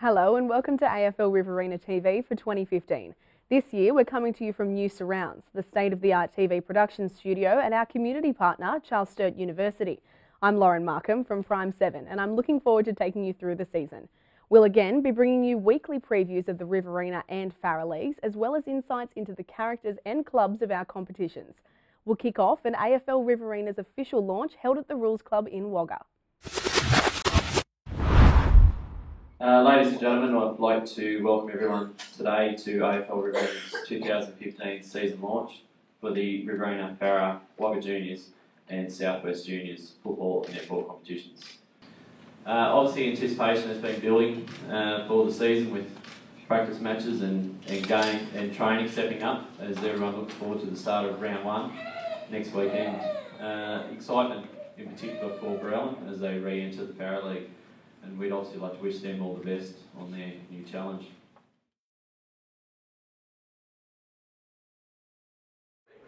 Hello and welcome to AFL Riverina TV for 2015. This year we're coming to you from New Surrounds, the state-of-the-art TV production studio at our community partner, Charles Sturt University. I'm Lauren Markham from Prime 7 and I'm looking forward to taking you through the season. We'll again be bringing you weekly previews of the Riverina and Farrer Leagues, as well as insights into the characters and clubs of our competitions. We'll kick off an AFL Riverina's official launch held at the Rules Club in Wagga. Ladies and gentlemen, I'd like to welcome everyone today to AFL Riverina's 2015 season launch for the Riverina, Farrer, Wagga Juniors and Southwest Juniors football and netball competitions. Obviously anticipation has been building for the season with practice matches and game and training stepping up as everyone looks forward to the start of round one next weekend. Excitement in particular for Barellan as they re-enter the Farrer League. And we'd obviously like to wish them all the best on their new challenge.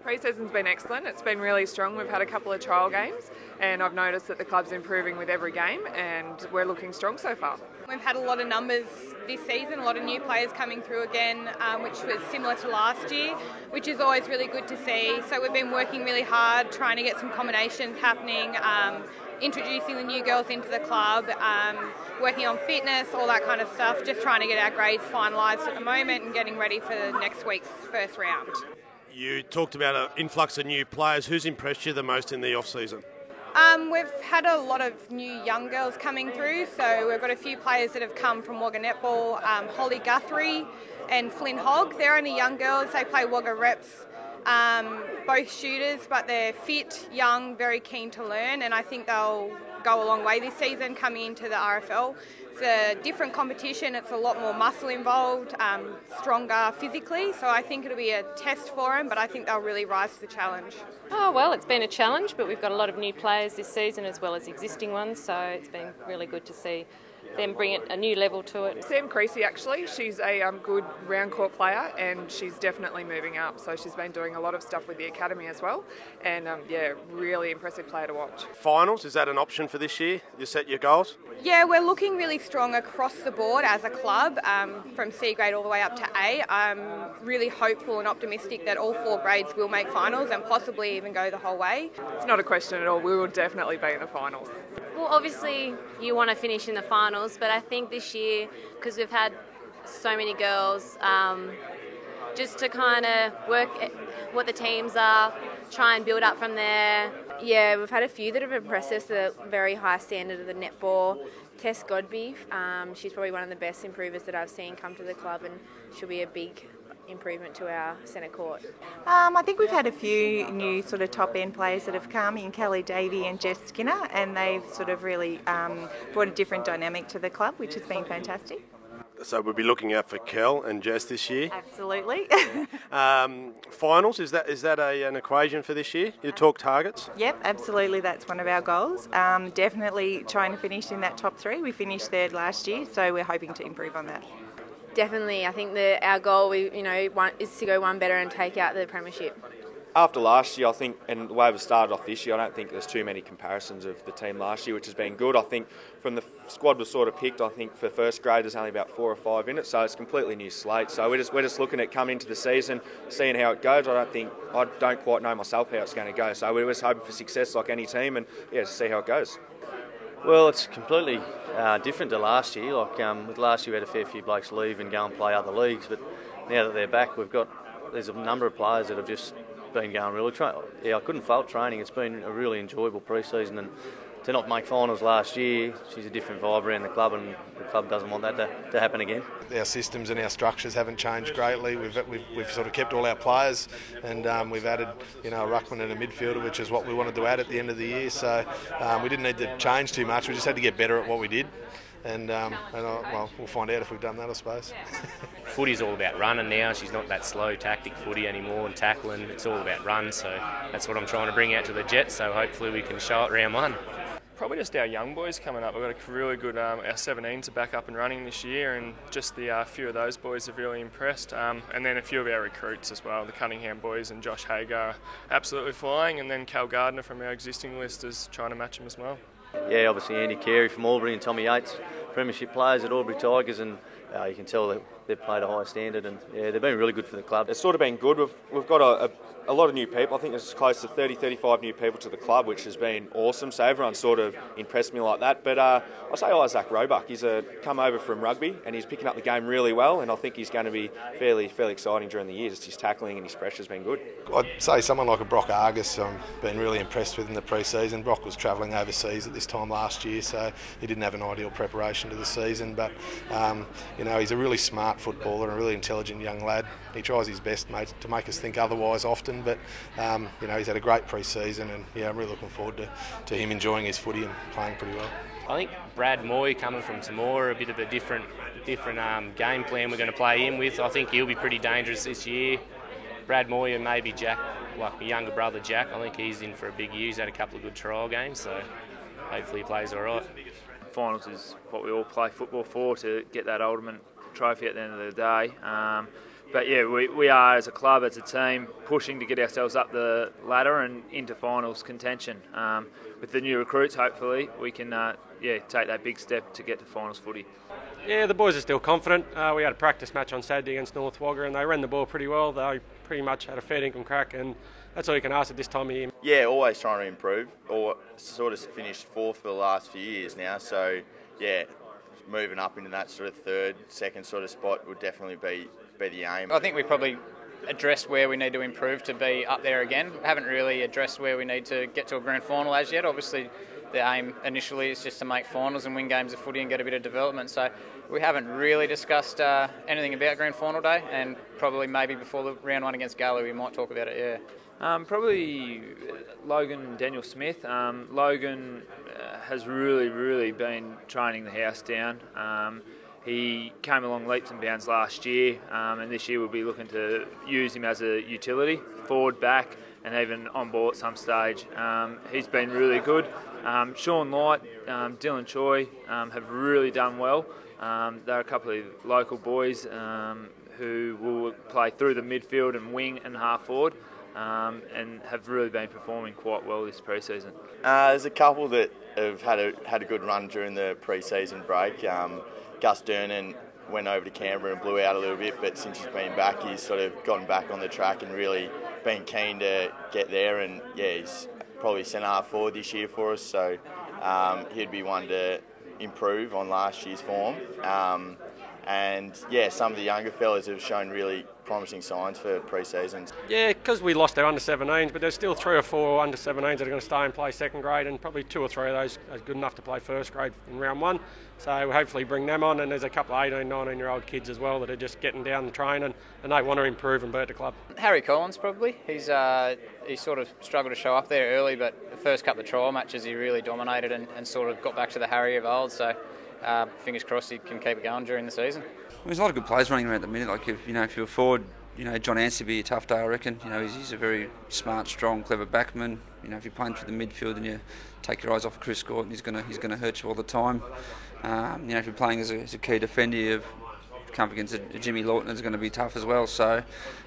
Pre-season's been excellent. It's been really strong. We've had a couple of trial games and I've noticed that the club's improving with every game and we're looking strong so far. We've had a lot of numbers this season, a lot of new players coming through again, which was similar to last year, which is always really good to see. So we've been working really hard, trying to get some combinations happening, introducing the new girls into the club, working on fitness, all that kind of stuff, just trying to get our grades finalised at the moment and getting ready for next week's first round. You talked about an influx of new players. Who's impressed you the most in the off-season? We've had a lot of new young girls coming through, so we've got a few players that have come from Wagga Netball, Holly Guthrie and Flynn Hogg. They're only young girls, they play Wagga reps, both shooters, but they're fit, young, very keen to learn, and I think they'll go a long way this season coming into the RFL. It's a different competition, it's a lot more muscle involved, stronger physically, so I think it'll be a test for them, but I think they'll really rise to the challenge. Oh, well, it's been a challenge, but we've got a lot of new players this season as well as existing ones, so it's been really good to see them bring it a new level to it. Sam Creasy, actually, she's a good round court player and she's definitely moving up, so she's been doing a lot of stuff with the academy as well, and really impressive player to watch. Finals, is that an option for this year? You set your goals? Yeah, we're looking really strong across the board as a club, from C grade all the way up to A. I'm really hopeful and optimistic that all 4 grades will make finals and possibly even go the whole way. It's not a question at all, we will definitely be in the finals. Well, obviously you want to finish in the finals, but I think this year, because we've had so many girls, just to kind of work what the teams are, try and build up from there. Yeah, we've had a few that have impressed us, the very high standard of the netball. Tess Godby, she's probably one of the best improvers that I've seen come to the club, and she'll be a big improvement to our centre court. I think we've had a few new sort of top end players that have come in, Kelly Davey and Jess Skinner, and they've sort of really brought a different dynamic to the club, which has been fantastic. So we'll be looking out for Kel and Jess this year. Absolutely. Finals, is that an equation for this year? You talk targets? Yep, absolutely. That's one of our goals. Definitely trying to finish in that top 3. We finished third last year, so we're hoping to improve on that. Definitely, I think that our goal is to go one better and take out the premiership. After last year, I think, and the way we've started off this year, I don't think there's too many comparisons of the team last year, which has been good. I think from the squad was sort of picked, I think for first grade there's only about 4 or 5 in it, so it's a completely new slate. So we're just looking at coming into the season, seeing how it goes. I don't quite know myself how it's going to go. So we're just hoping for success like any team, and to see how it goes. Well, it's completely different to last year. With last year we had a fair few blokes leave and go and play other leagues, but now that they're back, there's a number of players that have just been going really. I couldn't fault training. It's been a really enjoyable pre-season, and to not make finals last year, she's a different vibe around the club, and the club doesn't want that to happen again. Our systems and our structures haven't changed greatly. We've sort of kept all our players, and we've added a ruckman and a midfielder, which is what we wanted to add at the end of the year. So we didn't need to change too much. We just had to get better at what we did. And we'll find out if we've done that, I suppose. Footy's all about running now. She's not that slow tactic footy anymore and tackling. It's all about run, so that's what I'm trying to bring out to the Jets, so hopefully we can show it round 1. Probably just our young boys coming up. We've got a really good, our 17s are back up and running this year, and just the few of those boys have really impressed. And then a few of our recruits as well, the Cunningham boys and Josh Hagar, absolutely flying, and then Cal Gardner from our existing list is trying to match them as well. Yeah, obviously Andy Carey from Albury and Tommy Yates premiership players at Albury Tigers, and you can tell that they've played a high standard, and they've been really good for the club. It's sort of been good. We've got a lot of new people. I think there's close to 30-35 new people to the club, which has been awesome. So everyone's sort of impressed me like that. But I say Isaac Roebuck. He's come over from rugby, and he's picking up the game really well. And I think he's going to be fairly exciting during the year. Just his tackling and his pressure's been good. I'd say someone like a Brock Argus, I've been really impressed with in the pre-season. Brock was travelling overseas at this time last year, so he didn't have an ideal preparation to the season. But he's a really smart footballer and a really intelligent young lad. He tries his best, mate, to make us think otherwise often. But he's had a great pre-season, and I'm really looking forward to him enjoying his footy and playing pretty well. I think Brad Moy coming from Temora, a bit of a different game plan we're going to play him with. I think he'll be pretty dangerous this year. Brad Moy and maybe Jack, like my younger brother Jack, I think he's in for a big year. He's had a couple of good trial games, so hopefully he plays all right. Finals is what we all play football for, to get that ultimate trophy at the end of the day. But yeah, we are, as a club, as a team, pushing to get ourselves up the ladder and into finals contention. With the new recruits, hopefully, we can take that big step to get to finals footy. Yeah, the boys are still confident. We had a practice match on Saturday against North Wagga, and they ran the ball pretty well. They pretty much had a fair dinkum crack, and that's all you can ask at this time of year. Yeah, always trying to improve. Or sort of finished fourth for the last few years now, so yeah, moving up into that sort of third, second sort of spot would definitely be the aim. I think we probably addressed where we need to improve to be up there again. We haven't really addressed where we need to get to a grand final as yet. Obviously, the aim initially is just to make finals and win games of footy and get a bit of development. So we haven't really discussed anything about grand final day, and probably maybe before the round one against Galley we might talk about it, yeah. Probably Logan and Daniel Smith. Logan has really been training the house down. He came along leaps and bounds last year, and this year we'll be looking to use him as a utility, forward, back, and even on ball at some stage. He's been really good. Sean Light, Dylan Choi have really done well. They're a couple of local boys who will play through the midfield and wing and half forward, and have really been performing quite well this pre-season. There's a couple that have had a good run during the pre-season break. Gus Durnan went over to Canberra and blew out a little bit, but since he's been back, he's sort of gotten back on the track and really been keen to get there. And yeah, he's probably centre-half forward this year for us, so he'd be one to improve on last year's form. And yeah, some of the younger fellas have shown really promising signs for pre-seasons. Yeah, because we lost our under-17s, but there's still 3 or 4 under-17s that are going to stay and play second grade, and probably 2 or 3 of those are good enough to play first grade in round 1. So we'll hopefully bring them on, and there's a couple of 18, 19-year-old kids as well that are just getting down the train, and they want to improve and be at the club. Harry Collins probably. He sort of struggled to show up there early, but the first couple of trial matches he really dominated and sort of got back to the Harry of old. So fingers crossed he can keep it going during the season. There's a lot of good players running around at the minute. Like if you're forward, John Anstie would be a tough day, I reckon. He's a very smart, strong, clever backman. If you're playing through the midfield and you take your eyes off of Chris Gordon, he's going to hurt you all the time. If you're playing as a key defender, you've come up against a Jimmy Lawton, it's going to be tough as well. So,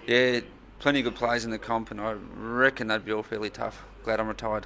yeah, plenty of good players in the comp, and I reckon they'd be all fairly tough. Glad I'm retired.